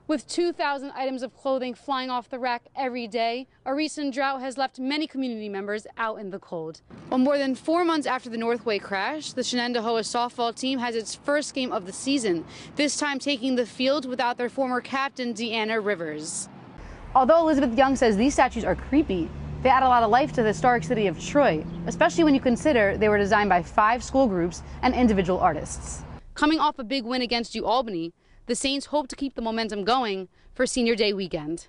With 2,000 items of clothing flying off the rack every day, a recent drought has left many community members out in the cold. Well, more than 4 months after the Northway crash, the Shenandoah softball team has its first game of the season, this time taking the field without their former captain, Deanna Rivers. Although Elizabeth Young says these statues are creepy, they add a lot of life to the historic city of Troy, especially when you consider they were designed by 5 school groups and individual artists. Coming off a big win against UAlbany, the Saints hope to keep the momentum going for Senior Day weekend.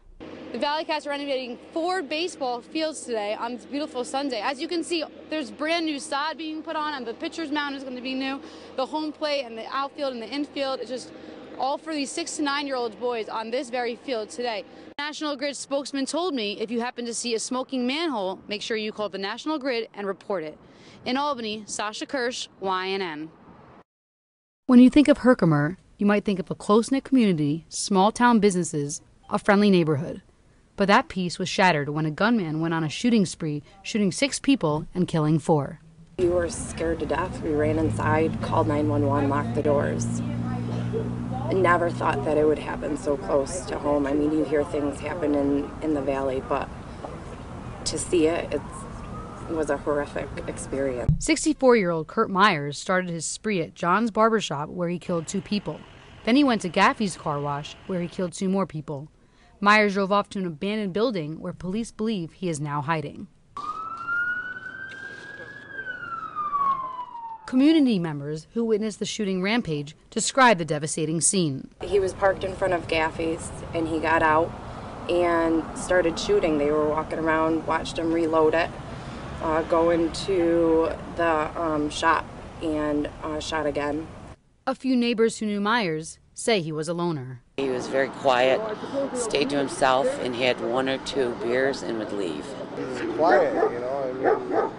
The Valley Cats are renovating 4 baseball fields today on this beautiful Sunday. As you can see, there's brand new sod being put on, and the pitcher's mound is going to be new. The home plate and the outfield and the infield, it's just all for these 6 to 9-year-old boys on this very field today. National Grid spokesman told me if you happen to see a smoking manhole, make sure you call the National Grid and report it. In Albany, Sasha Kirsch, YNN. When you think of Herkimer, you might think of a close-knit community, small-town businesses, a friendly neighborhood. But that peace was shattered when a gunman went on a shooting spree, shooting 6 people and killing 4. We were scared to death. We ran inside, called 911, locked the doors. I never thought that it would happen so close to home. I mean, you hear things happen in the valley, but to see it, it was a horrific experience. 64-year-old Kurt Myers started his spree at John's Barbershop, where he killed 2 people. Then he went to Gaffey's Car Wash, where he killed 2 more people. Myers drove off to an abandoned building where police believe he is now hiding. Community members who witnessed the shooting rampage described the devastating scene. He was parked in front of Gaffey's, and he got out and started shooting. They were walking around, watched him reload it, go into the shop, and shot again. A few neighbors who knew Myers say he was a loner. He was very quiet, stayed to himself, and had 1 or 2 beers and would leave. He was quiet, you know,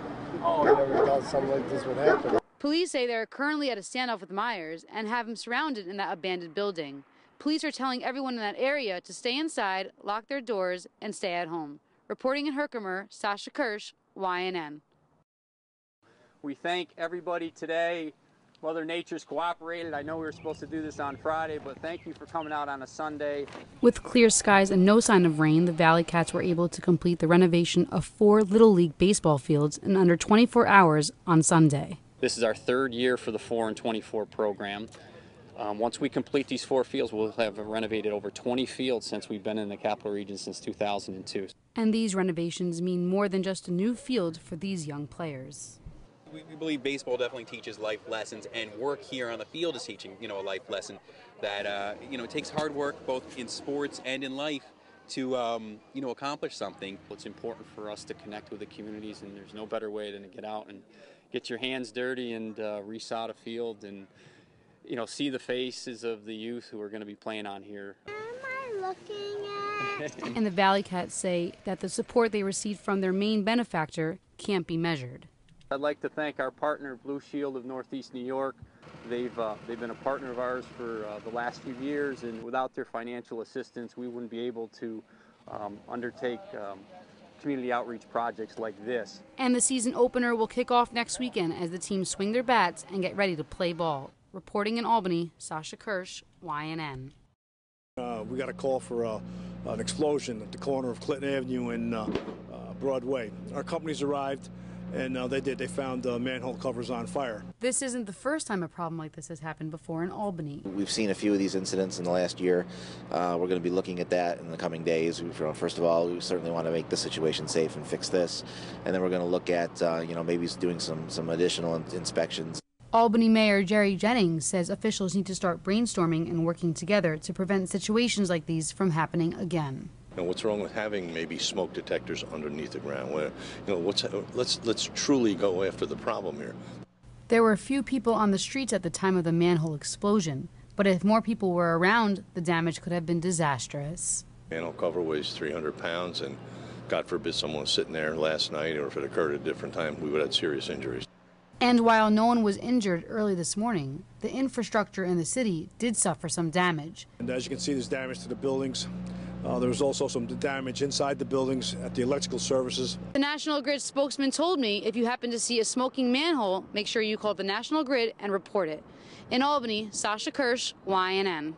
I never thought something like this would happen. Police say they're currently at a standoff with Myers and have him surrounded in that abandoned building. Police are telling everyone in that area to stay inside, lock their doors, and stay at home. Reporting in Herkimer, Sasha Kirsch, YNN. We thank everybody today. Mother Nature's cooperated. I know we were supposed to do this on Friday, but thank you for coming out on a Sunday. With clear skies and no sign of rain, the Valley Cats were able to complete the renovation of 4 Little League baseball fields in under 24 hours on Sunday. This is our 3rd year for the 4 and 24 program. Once we complete these 4 fields, we'll have renovated over 20 fields since we've been in the Capital Region since 2002. And these renovations mean more than just a new field for these young players. We believe baseball definitely teaches life lessons, and work here on the field is teaching, a life lesson that, it takes hard work both in sports and in life to, accomplish something. It's important for us to connect with the communities, and there's no better way than to get out and get your hands dirty and resod a field and, see the faces of the youth who are going to be playing on here. What am I looking at? And the Valley Cats say that the support they received from their main benefactor can't be measured. I'd like to thank our partner, Blue Shield of Northeast New York. They've been a partner of ours for the last few years, and without their financial assistance, we wouldn't be able to undertake community outreach projects like this. And the season opener will kick off next weekend as the teams swing their bats and get ready to play ball. Reporting in Albany, Sasha Kirsch, YNN. We got a call for an explosion at the corner of Clinton Avenue and Broadway. Our companies arrived, and they found manhole covers on fire. This isn't the first time a problem like this has happened before in Albany. We've seen a few of these incidents in the last year. We're going to be looking at that in the coming days. First of all, we certainly want to make the situation safe and fix this, and then we're going to look at maybe doing some additional inspections. Albany Mayor Jerry Jennings says officials need to start brainstorming and working together to prevent situations like these from happening again. What's wrong with having maybe smoke detectors underneath the ground? Where, let's truly go after the problem here. There were few people on the streets at the time of the manhole explosion, but if more people were around, the damage could have been disastrous. Manhole cover weighs 300 pounds, and God forbid someone was sitting there last night, or if it occurred at a different time, we would have serious injuries. And while no one was injured early this morning, the infrastructure in the city did suffer some damage. And as you can see, there's damage to the buildings. There was also some damage inside the buildings at the electrical services. The National Grid spokesman told me if you happen to see a smoking manhole, make sure you call the National Grid and report it. In Albany, Sasha Kirsch, YNN.